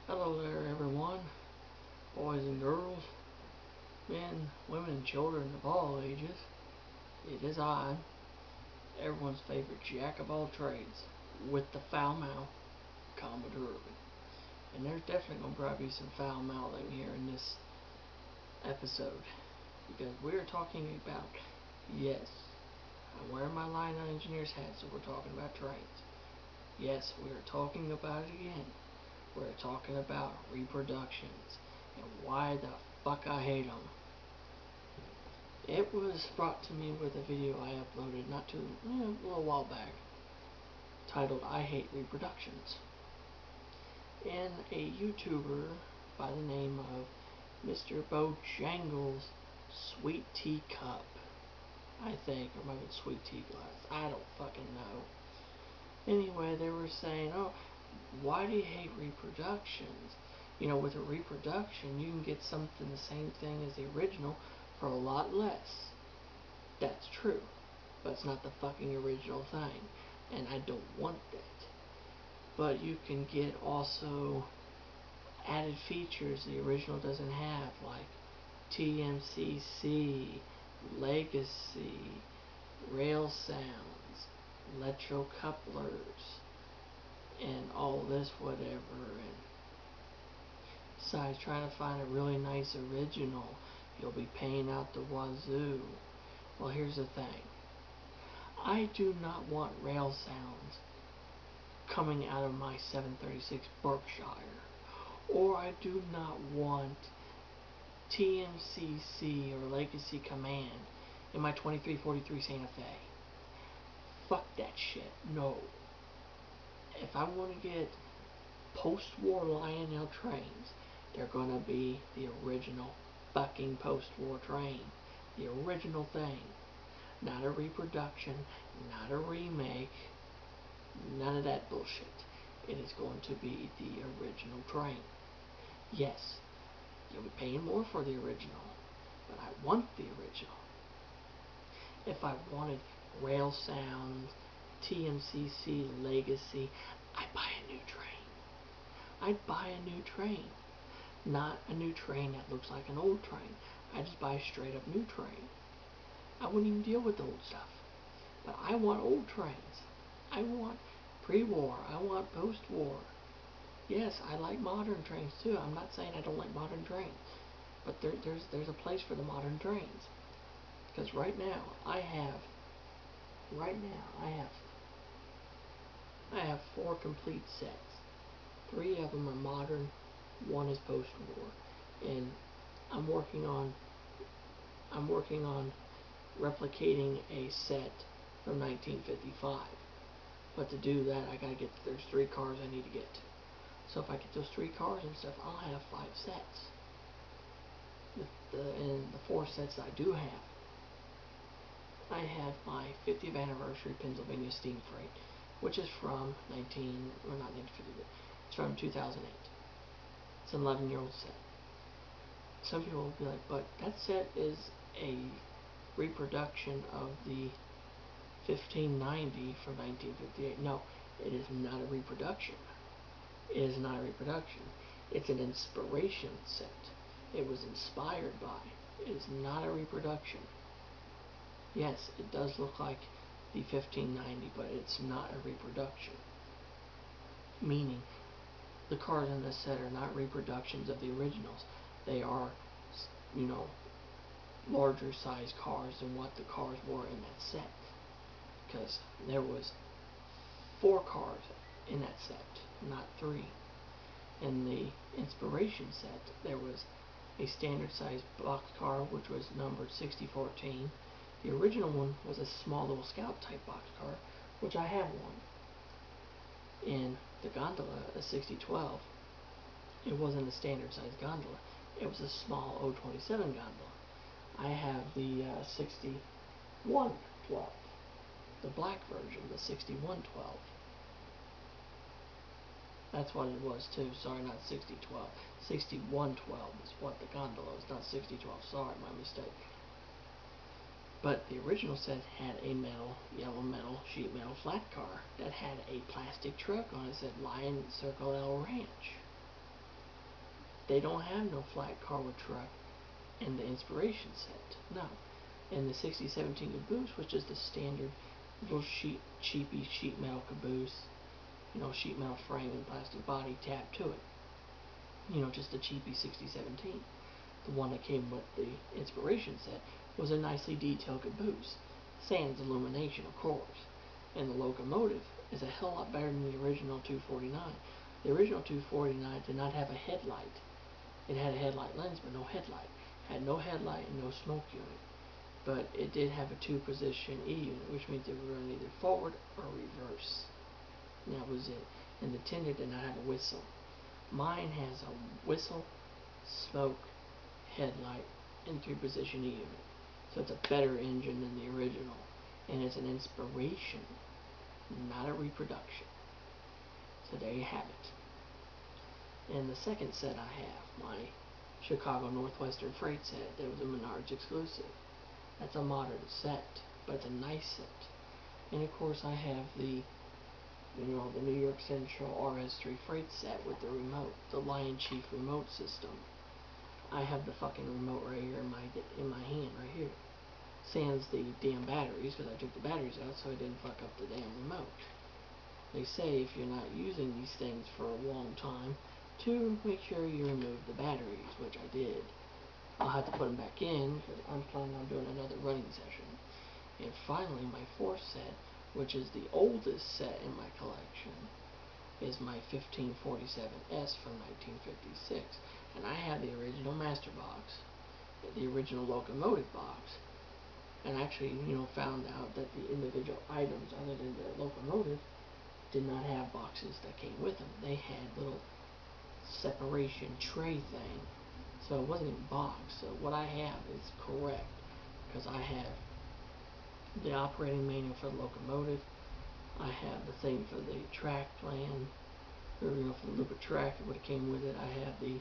Hello there, everyone, boys and girls, men, women, and children of all ages. It is I, everyone's favorite jack of all trades, with the foul mouth, Commodore Urban. And there's definitely going to probably be some foul mouthing here in this episode, because we're talking about, yes, I'm wearing my Lionel Engineer's hat, so we're talking about trains. Yes, we are talking about it again. We're talking about reproductions and why the fuck I hate them. It was brought to me with a video I uploaded a little while back, titled "I Hate Reproductions," and a YouTuber by the name of Mr. Bojangles Sweet Tea Cup, I think, or maybe Sweet Tea Glass. I don't fucking know. Anyway, they were saying, "Oh, why do you hate reproductions? You know, with a reproduction, you can get something the same thing as the original for a lot less." That's true, but it's not the fucking original thing, and I don't want that. But you can get also added features the original doesn't have, like TMCC, legacy, rail sounds, electrocouplers, and all this whatever. And besides, trying to find a really nice original, you'll be paying out the wazoo. Well, here's the thing. I do not want rail sounds coming out of my 736 Berkshire, or I do not want TMCC or Legacy Command in my 2343 Santa Fe. Fuck that shit. No. If I want to get post-war Lionel trains, they're gonna be the original fucking post-war train. The original thing. Not a reproduction, not a remake, none of that bullshit. It is going to be the original train. Yes, you'll be paying more for the original, but I want the original. If I wanted rail sounds, TMCC, legacy, I'd buy a new train. I'd buy a new train. Not a new train that looks like an old train. I just buy a straight up new train. I wouldn't even deal with the old stuff. But I want old trains. I want pre-war. I want post-war. Yes, I like modern trains too. I'm not saying I don't like modern trains. But there's a place for the modern trains. Because right now I have 4 complete sets. 3 of them are modern, 1 is post-war. And I'm working on replicating a set from 1955. But to do that, there's 3 cars I need to get. So if I get those 3 cars and stuff, I'll have 5 sets. And the 4 sets I do have, I have my 50th anniversary Pennsylvania Steam Freight, which is from it's from 2008. It's an 11-year-old set. Some people will be like, but that set is a reproduction of the 1590 from 1958. No, it is not a reproduction. It is not a reproduction. It's an inspiration set. It was inspired by. It is not a reproduction. Yes, it does look like the 1590, but it's not a reproduction. Meaning, the cars in this set are not reproductions of the originals. They are, larger size cars than what the cars were in that set. Because there was 4 cars in that set, not 3. In the inspiration set, there was a standard size boxcar, which was numbered 6014. The original one was a small little scout type boxcar, which I have one. In the gondola, a 6012, it wasn't a standard size gondola. It was a small 027 gondola. I have the 6112, the black version, the 6112. That's what it was too. Sorry, not 6012. 6112 is what the gondola is, not 6012. Sorry, my mistake. But the original set had a yellow metal, sheet metal flat car that had a plastic truck on it that said Lion Circle L Ranch. They don't have no flat car with truck in the inspiration set. No. In the 6017 caboose, which is the standard little cheapy sheet metal caboose, sheet metal frame and plastic body tapped to it. Just the cheapy 6017. The one that came with the inspiration set was a nicely detailed caboose, sans illumination, of course. And the locomotive is a hell lot better than the original 249. The original 249 did not have a headlight. It had a headlight lens, but no headlight. Had no headlight and no smoke unit. But it did have a 2-position E unit, which means it would run either forward or reverse. And that was it. And the tender did not have a whistle. Mine has a whistle, smoke, headlight, and 3-position E unit. So it's a better engine than the original. And it's an inspiration, not a reproduction. So there you have it. And the second set I have, my Chicago Northwestern Freight set, that was a Menards exclusive. That's a modern set, but it's a nice set. And of course I have the New York Central RS3 Freight set with the remote, the Lion Chief remote system. I have the fucking remote right here in my hand right here. Sans the damn batteries, because I took the batteries out so I didn't fuck up the damn remote. They say if you're not using these things for a long time, to make sure you remove the batteries, which I did. I'll have to put them back in, because I'm planning on doing another running session. And finally, my fourth set, which is the oldest set in my collection, is my 1547S from 1956. And I have the original master box, the original locomotive box, and actually, found out that the individual items other than the locomotive did not have boxes that came with them. They had little separation tray thing, so it wasn't even boxed. So what I have is correct, because I have the operating manual for the locomotive, I have the thing for the track plan, or for the loop of track, what it came with it. I have the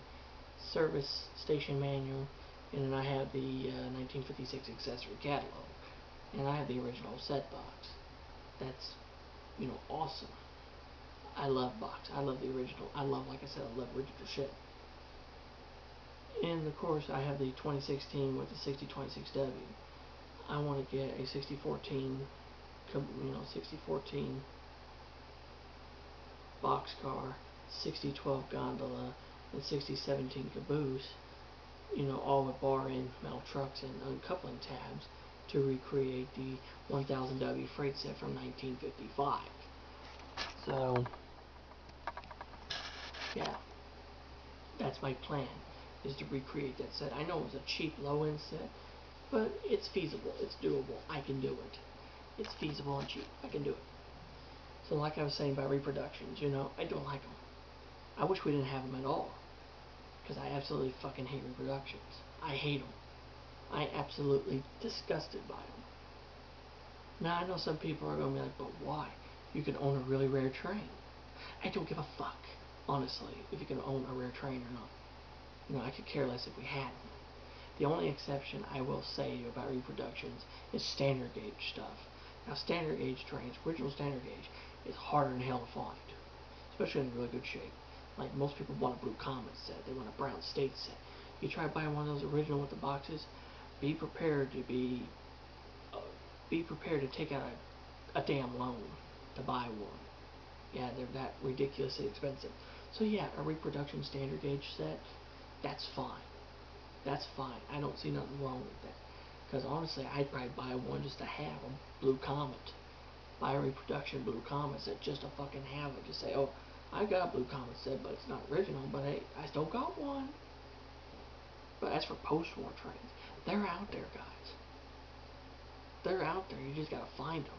service station manual, and then I have the 1956 accessory catalog, and I have the original set box. That's awesome. I love box. I love the original. I love original shit. And of course, I have the 2016 with the 6026W. I want to get a 6014, 6014 boxcar, 6012 gondola, and 6017 caboose. All with bar end metal trucks and uncoupling tabs to recreate the 1000W freight set from 1955. So, yeah, that's my plan, is to recreate that set. I know it was a cheap low-end set, but it's feasible, it's doable, I can do it. It's feasible and cheap, I can do it. So like I was saying about reproductions, I don't like them. I wish we didn't have them at all, because I absolutely fucking hate reproductions. I hate them. I absolutely disgusted by them. Now I know some people are going to be like, but why? You can own a really rare train. I don't give a fuck, honestly, if you can own a rare train or not. I could care less if we had them. The only exception I will say about reproductions is standard gauge stuff. Now standard gauge trains, original standard gauge, is harder than hell to find, especially in really good shape. Like most people want a Blue Comet set, they want a Brown State set. You try buying one of those original with the boxes, be prepared to take out a damn loan to buy one. Yeah, they're that ridiculously expensive. So yeah, a reproduction standard gauge set, that's fine. That's fine. I don't see nothing wrong with that. Because honestly, I'd probably buy one just to have a Blue Comet. Buy a reproduction Blue Comet set just to fucking have it. Just say, oh, I got a Blue Comet set, but it's not original, but hey, I still got one. But as for post-war trains, they're out there, guys. They're out there. You just gotta find them.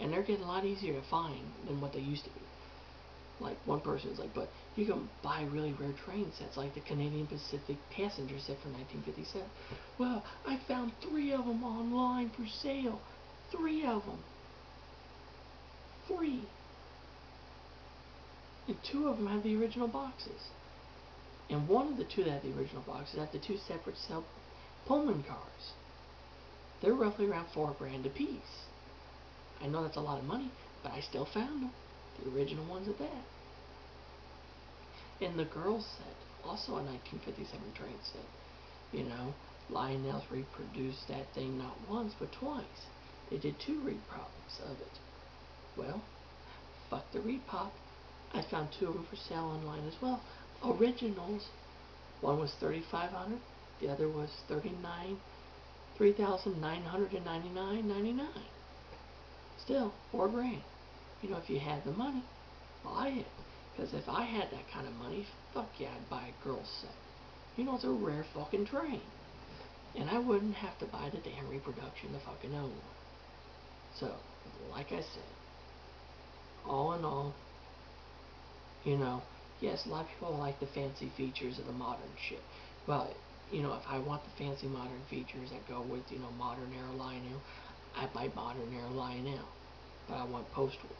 And they're getting a lot easier to find than what they used to be. Like, one person's like, but you can buy really rare train sets, like the Canadian Pacific passenger set from 1957. Well, I found 3 of them online for sale. 3 of them. 3. And 2 of them have the original boxes. And one of the 2 that have the original boxes have the 2 separate Pullman cars. They're roughly around $4 grand a piece. I know that's a lot of money, but I still found them. The original ones at that. And the girls set, also a 1957 train set. You know, Lionel's reproduced that thing not once but twice. They did 2 reprops of it. Well, fuck the repop. I found 2 of them for sale online as well. Originals. One was $3,500. The other was $3,999.99. Still, $4,000. You know, if you had the money, buy it. Because if I had that kind of money, fuck yeah, I'd buy a girl set. You know, it's a rare fucking train. And I wouldn't have to buy the damn reproduction to fucking own one. So, like I said, all in all, you know, yes, a lot of people like the fancy features of the modern shit. Well, you know, if I want the fancy modern features that go with, you know, modern era Lionel, I buy modern era Lionel. But I want post-war.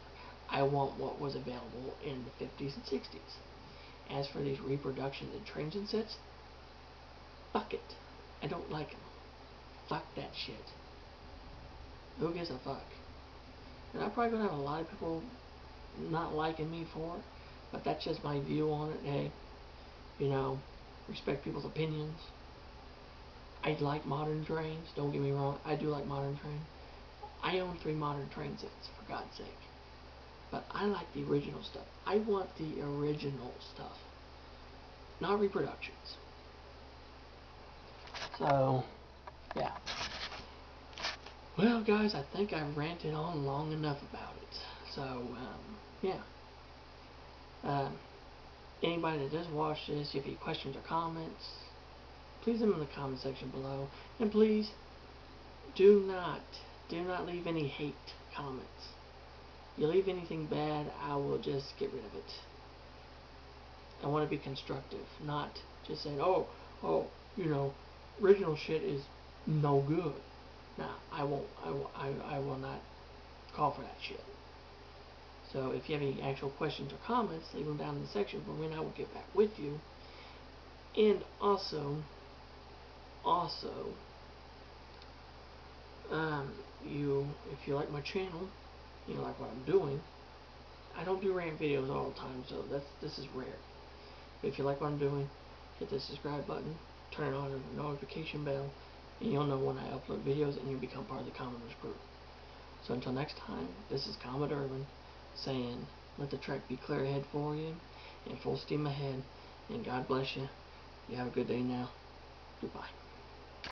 I want what was available in the 50s and 60s. As for these reproductions and trains and sets, fuck it. I don't like them. Fuck that shit. Who gives a fuck? And I'm probably gonna have a lot of people not liking me for it, but that's just my view on it. Hey, you know, respect people's opinions. I like modern trains, don't get me wrong, I do like modern trains. I own 3 modern train sets, for God's sake. But I like the original stuff. I want the original stuff, not reproductions. So, yeah. Well, guys, I think I've ranted on long enough about it. So, yeah. Anybody that does watch this, if you have any questions or comments, please leave them in the comment section below. And please, do not leave any hate comments. You leave anything bad, I will just get rid of it. I want to be constructive, not just saying, oh, you know, original shit is no good. Nah, I will not call for that shit. So if you have any actual questions or comments, leave them down in the section for me and I will get back with you. And also, if you like my channel, you like what I'm doing, I don't do rant videos all the time, so this is rare. But if you like what I'm doing, hit the subscribe button, turn on the notification bell, and you'll know when I upload videos and you'll become part of the Commodore's crew. So until next time, this is Commodore Irvin saying, let the track be clear ahead for you, and full steam ahead, and God bless you. You have a good day now. Goodbye.